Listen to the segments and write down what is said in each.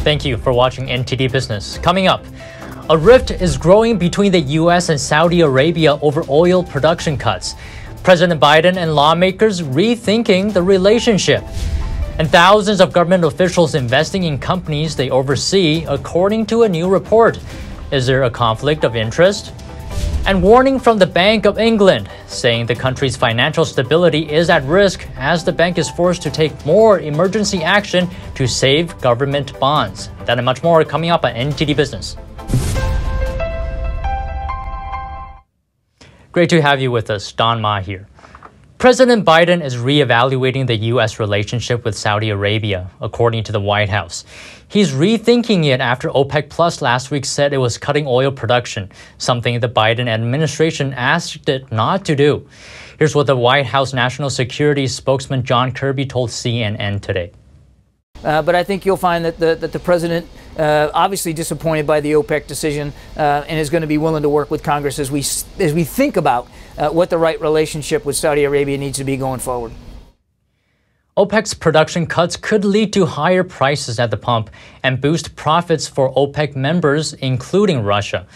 Thank you for watching NTD Business. Coming up, a rift is growing between the U.S. and Saudi Arabia over oil production cuts. President Biden and lawmakers rethinking the relationship. And thousands of government officials investing in companies they oversee, according to a new report. Is there a conflict of interest? And warning from the Bank of England, saying the country's financial stability is at risk as the bank is forced to take more emergency action to save government bonds. That and much more coming up on NTD Business. Great to have you with us. Don Ma here. President Biden is reevaluating the U.S. relationship with Saudi Arabia, according to the White House. He's rethinking it after OPEC Plus last week said it was cutting oil production, something the Biden administration asked it not to do. Here's what the White House National Security spokesman John Kirby told CNN today. But I think you'll find that the president, obviously disappointed by the OPEC decision, and is going to be willing to work with Congress as we think about what the right relationship with Saudi Arabia needs to be going forward. OPEC's production cuts could lead to higher prices at the pump and boost profits for OPEC members, including Russia.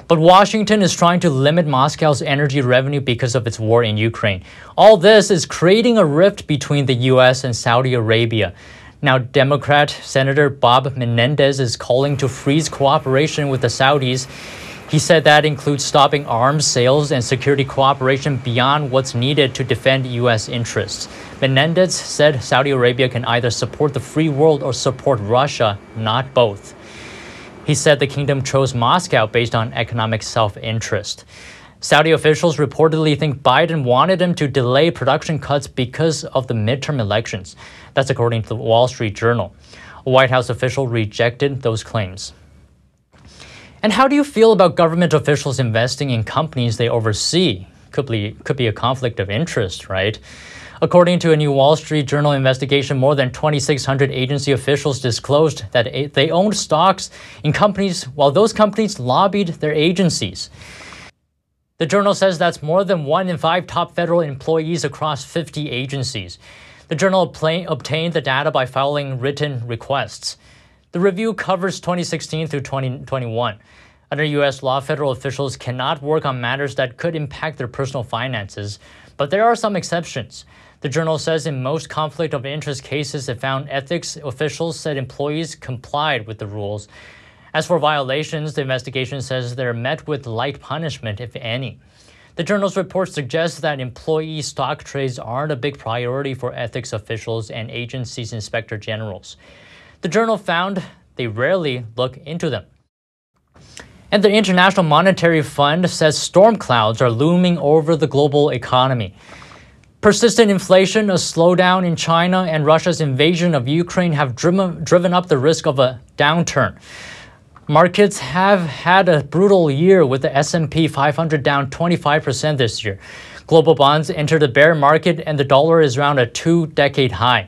But Washington is trying to limit Moscow's energy revenue because of its war in Ukraine. All this is creating a rift between the U.S. and Saudi Arabia. Now, Democrat Senator Bob Menendez is calling to freeze cooperation with the Saudis. He said that includes stopping arms sales and security cooperation beyond what's needed to defend U.S. interests. Menendez said Saudi Arabia can either support the free world or support Russia, not both. He said the kingdom chose Moscow based on economic self-interest. Saudi officials reportedly think Biden wanted him to delay production cuts because of the midterm elections. That's according to the Wall Street Journal. A White House official rejected those claims. And how do you feel about government officials investing in companies they oversee? Could be a conflict of interest, right? According to a new Wall Street Journal investigation, more than 2,600 agency officials disclosed that they owned stocks in companies while those companies lobbied their agencies. The journal says that's more than 1 in 5 top federal employees across 50 agencies. The journal obtained the data by filing written requests. The review covers 2016 through 2021. Under U.S. law, federal officials cannot work on matters that could impact their personal finances, but there are some exceptions. The journal says in most conflict of interest cases, it found ethics officials said employees complied with the rules. As for violations, the investigation says they're met with light punishment, if any. The journal's report suggests that employee stock trades aren't a big priority for ethics officials and agencies' inspector generals. The journal found they rarely look into them. And the International Monetary Fund says storm clouds are looming over the global economy. Persistent inflation, a slowdown in China, and Russia's invasion of Ukraine have driven up the risk of a downturn. Markets have had a brutal year with the S&P 500 down 25% this year. Global bonds entered the bear market and the dollar is around a 2-decade high.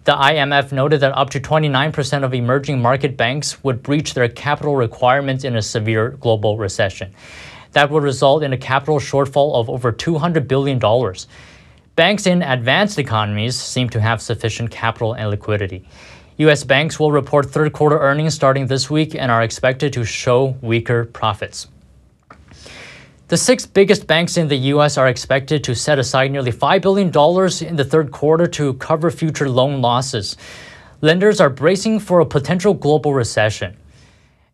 The IMF noted that up to 29% of emerging market banks would breach their capital requirements in a severe global recession. That would result in a capital shortfall of over $200 billion. Banks in advanced economies seem to have sufficient capital and liquidity. U.S. banks will report third-quarter earnings starting this week and are expected to show weaker profits. The 6 biggest banks in the U.S. are expected to set aside nearly $5 billion in the third quarter to cover future loan losses. Lenders are bracing for a potential global recession.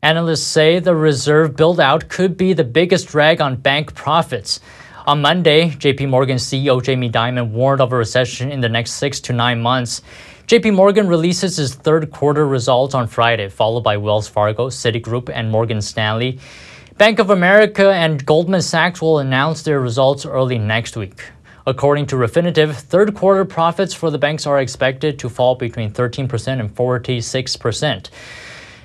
Analysts say the reserve build-out could be the biggest drag on bank profits. On Monday, JP Morgan CEO Jamie Dimon warned of a recession in the next 6 to 9 months. JP Morgan releases its third-quarter results on Friday, followed by Wells Fargo, Citigroup, and Morgan Stanley. Bank of America and Goldman Sachs will announce their results early next week. According to Refinitiv, third-quarter profits for the banks are expected to fall between 13% and 46%.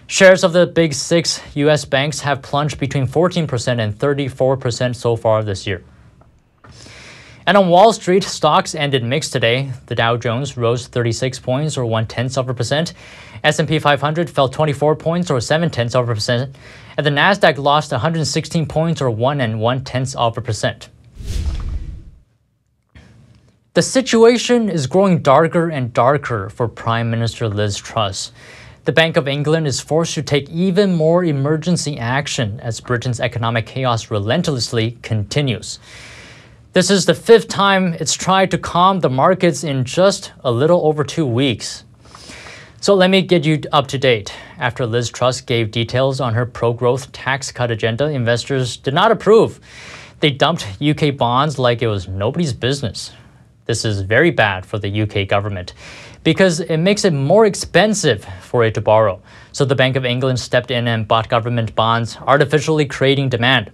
Shares of the big 6 U.S. banks have plunged between 14% and 34% so far this year. And on Wall Street, stocks ended mixed today. The Dow Jones rose 36 points or 0.1%. S&P 500 fell 24 points or 0.7%. And the Nasdaq lost 116 points or 1.1%. The situation is growing darker and darker for Prime Minister Liz Truss. The The Bank of England is forced to take even more emergency action as Britain's economic chaos relentlessly continues. This is the 5th time it's tried to calm the markets in just a little over 2 weeks. So let me get you up to date. After Liz Truss gave details on her pro-growth tax cut agenda, investors did not approve. They dumped UK bonds like it was nobody's business. This is very bad for the UK government because it makes it more expensive for it to borrow. So the Bank of England stepped in and bought government bonds, artificially creating demand.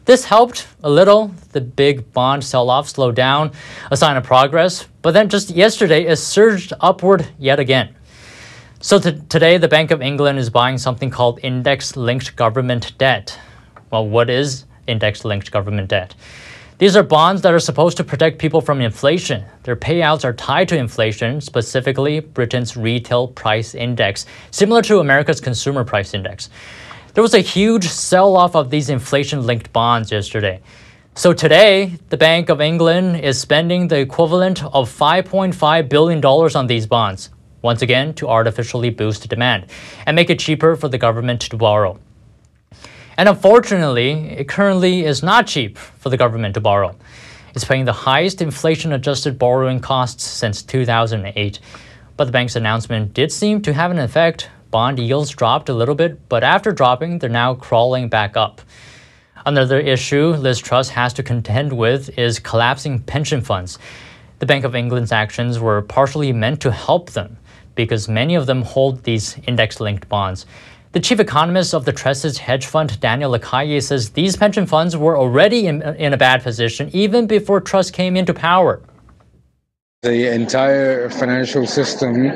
This helped a little. The big bond sell-off slowed down, a sign of progress. But then just yesterday, it surged upward yet again. So today, the Bank of England is buying something called index-linked government debt. Well, what is index-linked government debt? These are bonds that are supposed to protect people from inflation. Their payouts are tied to inflation, specifically Britain's retail price index, similar to America's consumer price index. There was a huge sell-off of these inflation-linked bonds yesterday. So today, the Bank of England is spending the equivalent of $5.5 billion on these bonds, once again to artificially boost demand and make it cheaper for the government to borrow. And unfortunately, it currently is not cheap for the government to borrow. It's paying the highest inflation-adjusted borrowing costs since 2008. But the bank's announcement did seem to have an effect. Bond yields dropped a little bit, but after dropping, they're now crawling back up. Another issue Liz Truss has to contend with is collapsing pension funds. The Bank of England's actions were partially meant to help them because many of them hold these index-linked bonds. The chief economist of the Trusses hedge fund, Daniel Lacaille, says these pension funds were already in a bad position even before Truss came into power. The entire financial system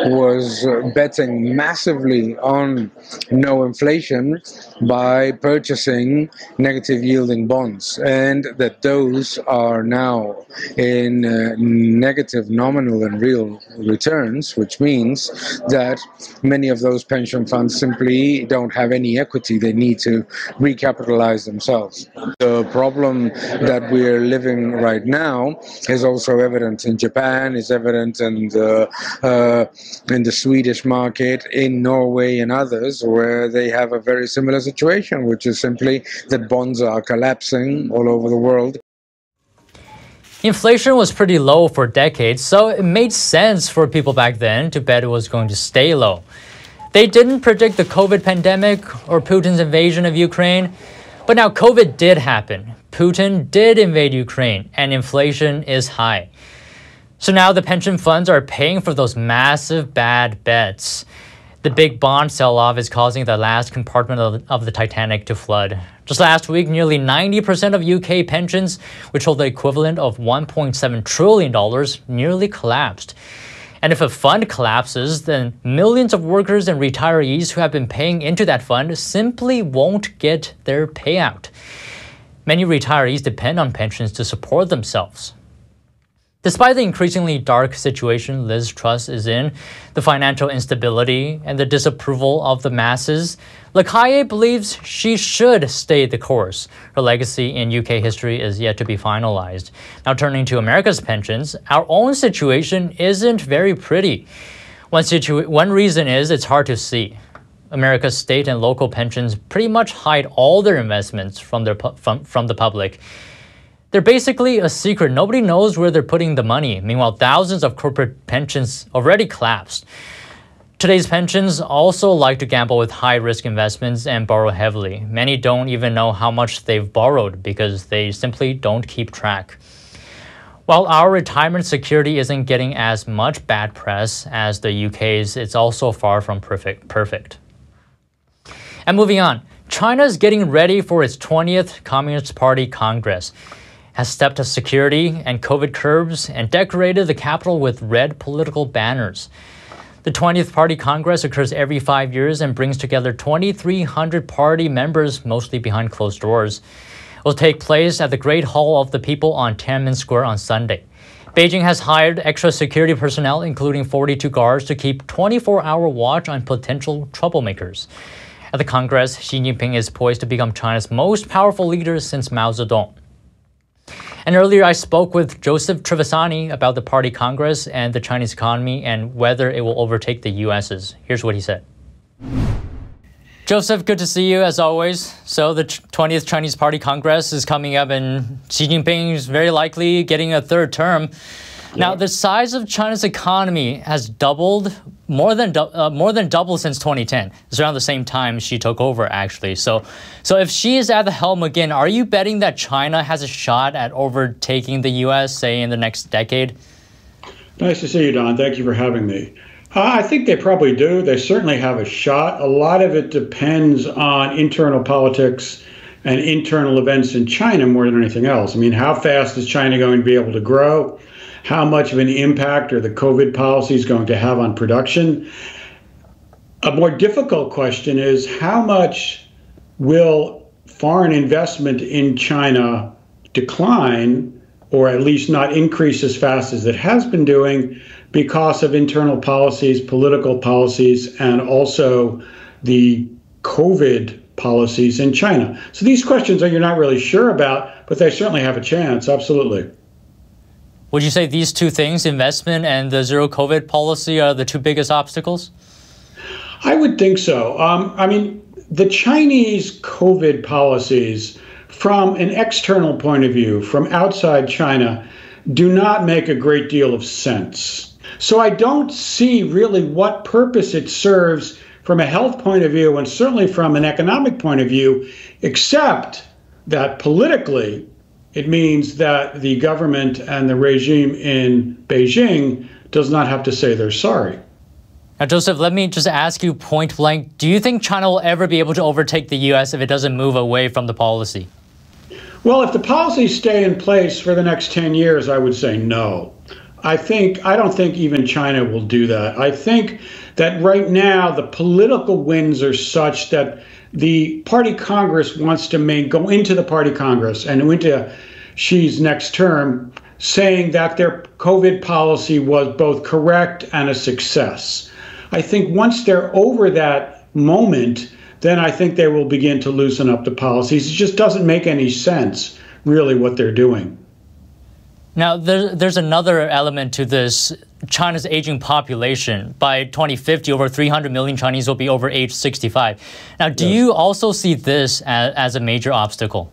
was betting massively on no inflation by purchasing negative yielding bonds, and that those are now in negative nominal and real returns, which means that many of those pension funds simply don't have any equity. They need to recapitalize themselves. The problem that we're living right now is also evident in Japan, is evident in the Swedish market, in Norway and others, where they have a very similar situation, which is simply that bonds are collapsing all over the world. Inflation was pretty low for decades, so it made sense for people back then to bet it was going to stay low. They didn't predict the COVID pandemic or Putin's invasion of Ukraine, but now COVID did happen. Putin did invade Ukraine, and inflation is high. So now the pension funds are paying for those massive bad bets. The big bond sell-off is causing the last compartment of the Titanic to flood. Just last week, nearly 90% of UK pensions, which hold the equivalent of $1.7 trillion, nearly collapsed. And if a fund collapses, then millions of workers and retirees who have been paying into that fund simply won't get their payout. Many retirees depend on pensions to support themselves. Despite the increasingly dark situation Liz Truss is in, the financial instability and the disapproval of the masses, Lacaille believes she should stay the course. Her legacy in UK history is yet to be finalized. Now turning to America's pensions, our own situation isn't very pretty. One reason is it's hard to see. America's state and local pensions pretty much hide all their investments from the public. They're basically a secret. Nobody knows where they're putting the money. Meanwhile, thousands of corporate pensions already collapsed. Today's pensions also like to gamble with high-risk investments and borrow heavily. Many don't even know how much they've borrowed because they simply don't keep track. While our retirement security isn't getting as much bad press as the UK's, it's also far from perfect. And moving on, China's getting ready for its 20th Communist Party Congress. Has stepped up security and COVID curbs and decorated the capital with red political banners. The 20th Party Congress occurs every 5 years and brings together 2,300 party members, mostly behind closed doors. It will take place at the Great Hall of the People on Tiananmen Square on Sunday. Beijing has hired extra security personnel, including 42 guards, to keep 24-hour watch on potential troublemakers. At the Congress, Xi Jinping is poised to become China's most powerful leader since Mao Zedong. And earlier I spoke with Joseph Trevisani about the Party Congress and the Chinese economy and whether it will overtake the US's. Here's what he said. Joseph, good to see you as always. So the 20th Chinese Party Congress is coming up and Xi Jinping is very likely getting a third term. Now, the size of China's economy has doubled, more than doubled since 2010. It's around the same time Xi took over, actually. So if Xi is at the helm again, are you betting that China has a shot at overtaking the U.S., say, in the next decade? Nice to see you, Don. Thank you for having me. I think they probably do. They certainly have a shot. A lot of it depends on internal politics and internal events in China more than anything else. I mean, how fast is China going to be able to grow? How much of an impact are the COVID policies going to have on production? A more difficult question is how much will foreign investment in China decline, or at least not increase as fast as it has been doing because of internal policies, political policies, and also the COVID policies in China? So these questions you're not really sure about, but they certainly have a chance, absolutely. Would you say these two things, investment and the zero COVID policy, are the two biggest obstacles? I would think so. I mean, the Chinese COVID policies, from an external point of view, from outside China, do not make a great deal of sense. So I don't see really what purpose it serves from a health point of view and certainly from an economic point of view, except that politically, it means that the government and the regime in Beijing does not have to say they're sorry. Now, Joseph, let me just ask you point blank, do you think China will ever be able to overtake the U.S. if it doesn't move away from the policy? Well, if the policies stay in place for the next 10 years, I would say no. I don't think even China will do that. I think that right now the political winds are such that the Party Congress wants to go into the Party Congress and into Xi's next term saying that their COVID policy was both correct and a success. I think once they're over that moment, then I think they will begin to loosen up the policies. It just doesn't make any sense, really, what they're doing. Now, there's another element to this. China's aging population. By 2050, over 300 million Chinese will be over age 65. Now, do you also see this as a major obstacle?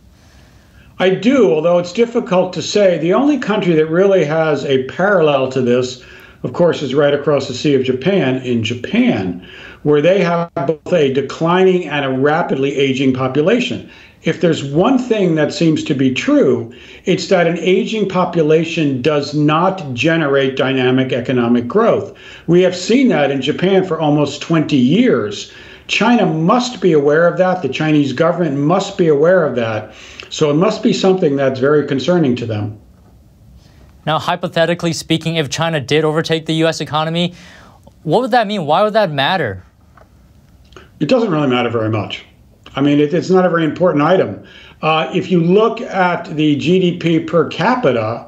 I do, although it's difficult to say. The only country that really has a parallel to this, of course, is right across the Sea of Japan, in Japan, where they have both a declining and a rapidly aging population. If there's one thing that seems to be true, it's that an aging population does not generate dynamic economic growth. We have seen that in Japan for almost 20 years. China must be aware of that. The Chinese government must be aware of that. So it must be something that's very concerning to them. Now, hypothetically speaking, if China did overtake the U.S. economy, what would that mean? Why would that matter? It doesn't really matter very much. I mean, it's not a very important item. If you look at the GDP per capita,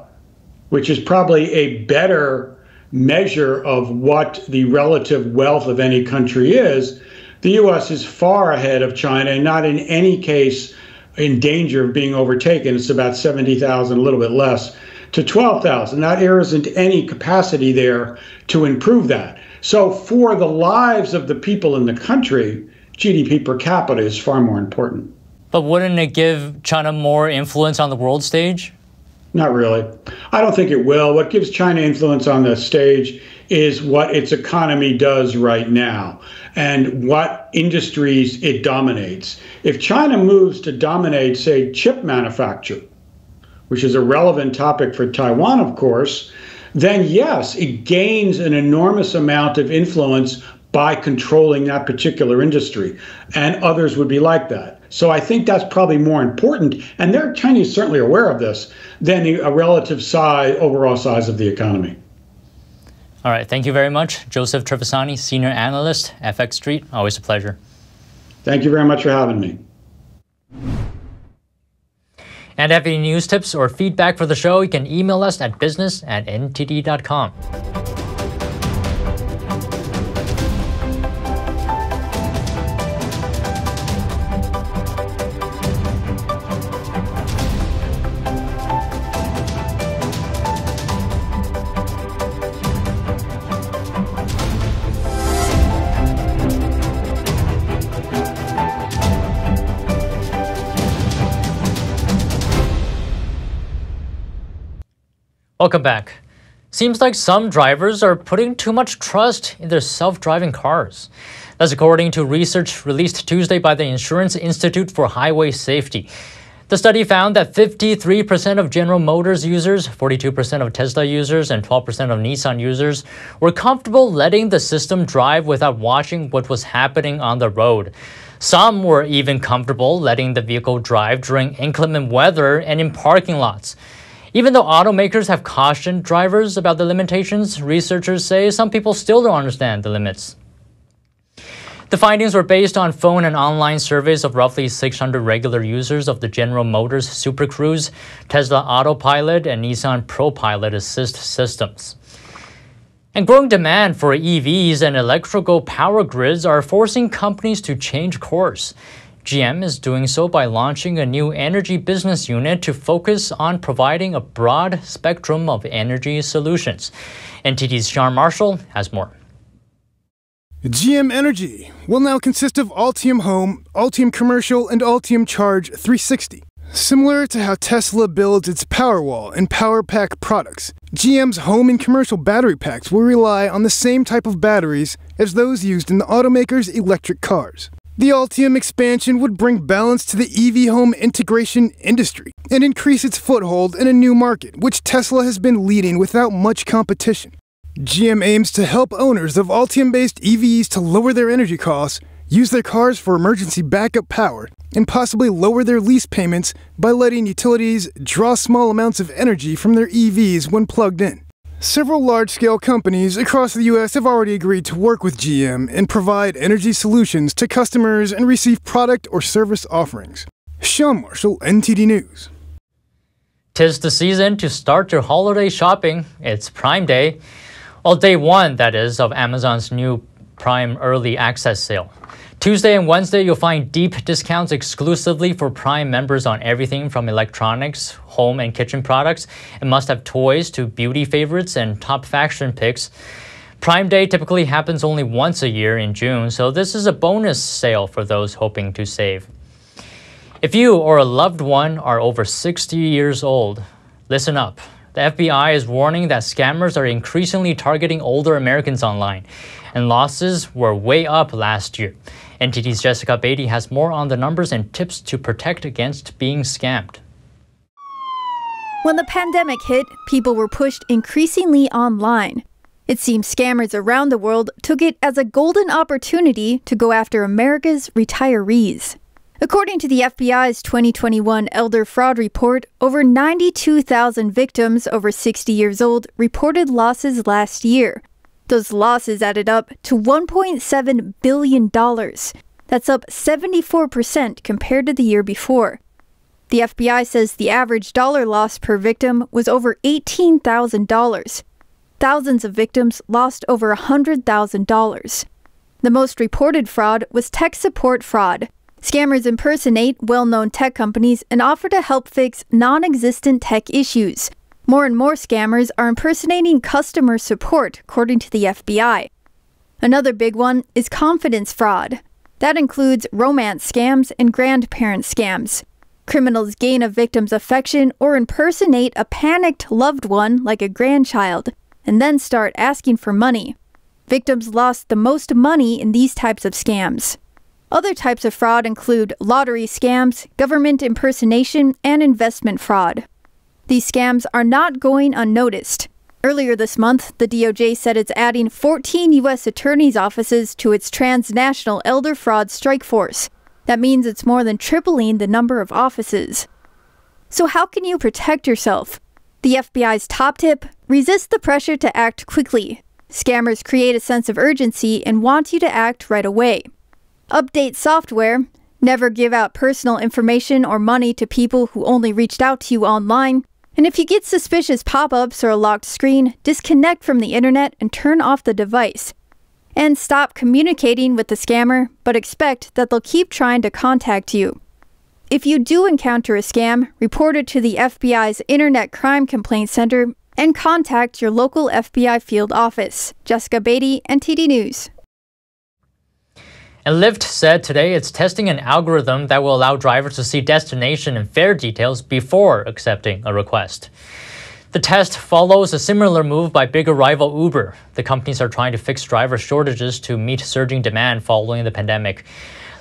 which is probably a better measure of what the relative wealth of any country is, the U.S. is far ahead of China and not in any case in danger of being overtaken. It's about 70,000, a little bit less, to 12,000. There isn't any capacity there to improve that. So for the lives of the people in the country, GDP per capita is far more important. But wouldn't it give China more influence on the world stage? Not really. I don't think it will. What gives China influence on the stage is what its economy does right now and what industries it dominates. If China moves to dominate, say, chip manufacture, which is a relevant topic for Taiwan, of course, then yes, it gains an enormous amount of influence by controlling that particular industry, and others would be like that. So I think that's probably more important, and the Chinese certainly aware of this, than a relative size, overall size of the economy. All right, thank you very much. Joseph Trevisani, Senior Analyst, FX Street. Always a pleasure. Thank you very much for having me. And if you have any news tips or feedback for the show, you can email us at business@ntd.com. Welcome back. Seems like some drivers are putting too much trust in their self-driving cars. That's according to research released Tuesday by the Insurance Institute for Highway Safety. The study found that 53% of General Motors users, 42% of Tesla users, and 12% of Nissan users were comfortable letting the system drive without watching what was happening on the road. Some were even comfortable letting the vehicle drive during inclement weather and in parking lots. Even though automakers have cautioned drivers about the limitations, researchers say some people still don't understand the limits. The findings were based on phone and online surveys of roughly 600 regular users of the General Motors Super Cruise, Tesla Autopilot, and Nissan ProPilot Assist systems. And growing demand for EVs and electrical power grids are forcing companies to change course. GM is doing so by launching a new energy business unit to focus on providing a broad spectrum of energy solutions. NTD's Sean Marshall has more. GM Energy will now consist of Ultium Home, Ultium Commercial, and Ultium Charge 360. Similar to how Tesla builds its Powerwall and PowerPack products, GM's home and commercial battery packs will rely on the same type of batteries as those used in the automaker's electric cars. The Ultium expansion would bring balance to the EV home integration industry and increase its foothold in a new market, which Tesla has been leading without much competition. GM aims to help owners of Ultium-based EVs to lower their energy costs, use their cars for emergency backup power, and possibly lower their lease payments by letting utilities draw small amounts of energy from their EVs when plugged in. Several large-scale companies across the U.S. have already agreed to work with GM and provide energy solutions to customers and receive product or service offerings. Sean Marshall, NTD News. 'Tis the season to start your holiday shopping. It's Prime Day. Well, day one, that is, of Amazon's new Prime Early Access sale. Tuesday and Wednesday, you'll find deep discounts exclusively for Prime members on everything from electronics, home and kitchen products, and must-have toys to beauty favorites and top fashion picks. Prime Day typically happens only once a year in June, so this is a bonus sale for those hoping to save. If you or a loved one are over 60 years old, listen up. The FBI is warning that scammers are increasingly targeting older Americans online, and losses were way up last year. NTD's Jessica Beatty has more on the numbers and tips to protect against being scammed. When the pandemic hit, people were pushed increasingly online. It seems scammers around the world took it as a golden opportunity to go after America's retirees. According to the FBI's 2021 Elder Fraud Report, over 92,000 victims over 60 years old reported losses last year. Those losses added up to $1.7 billion. That's up 74% compared to the year before. The FBI says the average dollar loss per victim was over $18,000. Thousands of victims lost over $100,000. The most reported fraud was tech support fraud. Scammers impersonate well-known tech companies and offer to help fix non-existent tech issues. More and more scammers are impersonating customer support, according to the FBI. Another big one is confidence fraud. That includes romance scams and grandparent scams. Criminals gain a victim's affection or impersonate a panicked loved one, like a grandchild, and then start asking for money. Victims lost the most money in these types of scams. Other types of fraud include lottery scams, government impersonation, and investment fraud. These scams are not going unnoticed. Earlier this month, the DOJ said it's adding 14 U.S. attorneys' offices to its transnational elder fraud strike force. That means it's more than tripling the number of offices. So how can you protect yourself? The FBI's top tip: resist the pressure to act quickly. Scammers create a sense of urgency and want you to act right away. Update software. Never give out personal information or money to people who only reached out to you online. And if you get suspicious pop-ups or a locked screen, disconnect from the internet and turn off the device. And stop communicating with the scammer, but expect that they'll keep trying to contact you. If you do encounter a scam, report it to the FBI's Internet Crime Complaint Center and contact your local FBI field office. Jessica Beatty, NTD News. And Lyft said today it's testing an algorithm that will allow drivers to see destination and fare details before accepting a request. The test follows a similar move by bigger rival Uber. The companies are trying to fix driver shortages to meet surging demand following the pandemic.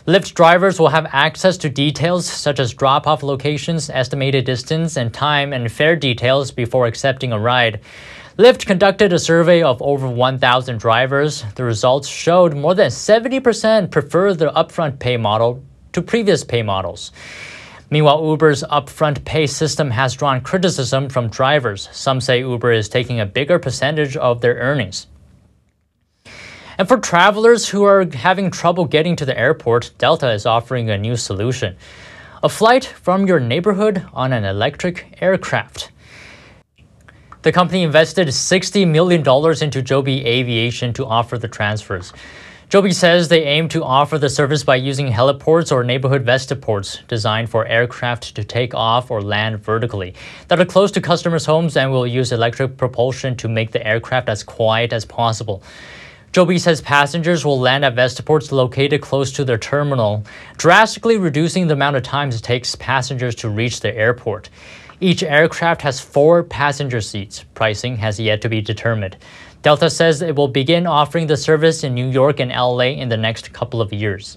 Lyft drivers will have access to details such as drop-off locations, estimated distance and time, and fare details before accepting a ride. Lyft conducted a survey of over 1,000 drivers. The results showed more than 70% prefer the upfront pay model to previous pay models. Meanwhile, Uber's upfront pay system has drawn criticism from drivers. Some say Uber is taking a bigger percentage of their earnings. And for travelers who are having trouble getting to the airport, Delta is offering a new solution: a flight from your neighborhood on an electric aircraft. The company invested $60 million into Joby Aviation to offer the transfers. Joby says they aim to offer the service by using heliports or neighborhood Vestaports designed for aircraft to take off or land vertically that are close to customers' homes and will use electric propulsion to make the aircraft as quiet as possible. Joby says passengers will land at Vestaports located close to their terminal, drastically reducing the amount of time it takes passengers to reach the airport. Each aircraft has 4 passenger seats. Pricing has yet to be determined. Delta says it will begin offering the service in New York and LA in the next couple of years.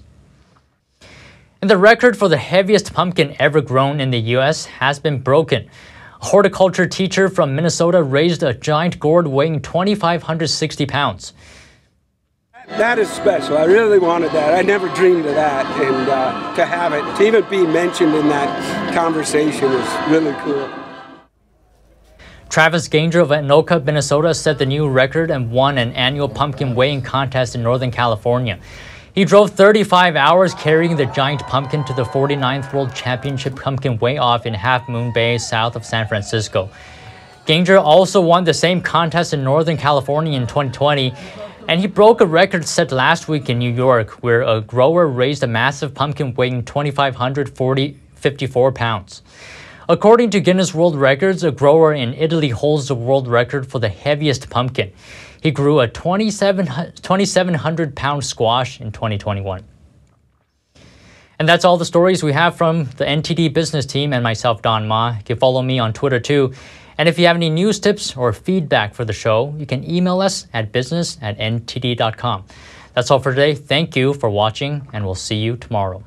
And the record for the heaviest pumpkin ever grown in the U.S. has been broken. A horticulture teacher from Minnesota raised a giant gourd weighing 2,560 pounds. That is special. I really wanted that. I never dreamed of that, and to have it, to even be mentioned in that conversation is really cool. Travis Ganger of Anoka, Minnesota set the new record and won an annual pumpkin weighing contest in Northern California. He drove 35 hours carrying the giant pumpkin to the 49th World Championship Pumpkin Weigh-Off in Half Moon Bay, south of San Francisco. Ganger also won the same contest in Northern California in 2020, and he broke a record set last week in New York, where a grower raised a massive pumpkin weighing 2,554 pounds. According to Guinness World Records, a grower in Italy holds the world record for the heaviest pumpkin. He grew a 2,700-pound squash in 2021. And that's all the stories we have from the NTD Business team and myself, Don Ma. You can follow me on Twitter too. And if you have any news tips or feedback for the show, you can email us at business@ntd.com. That's all for today. Thank you for watching, and we'll see you tomorrow.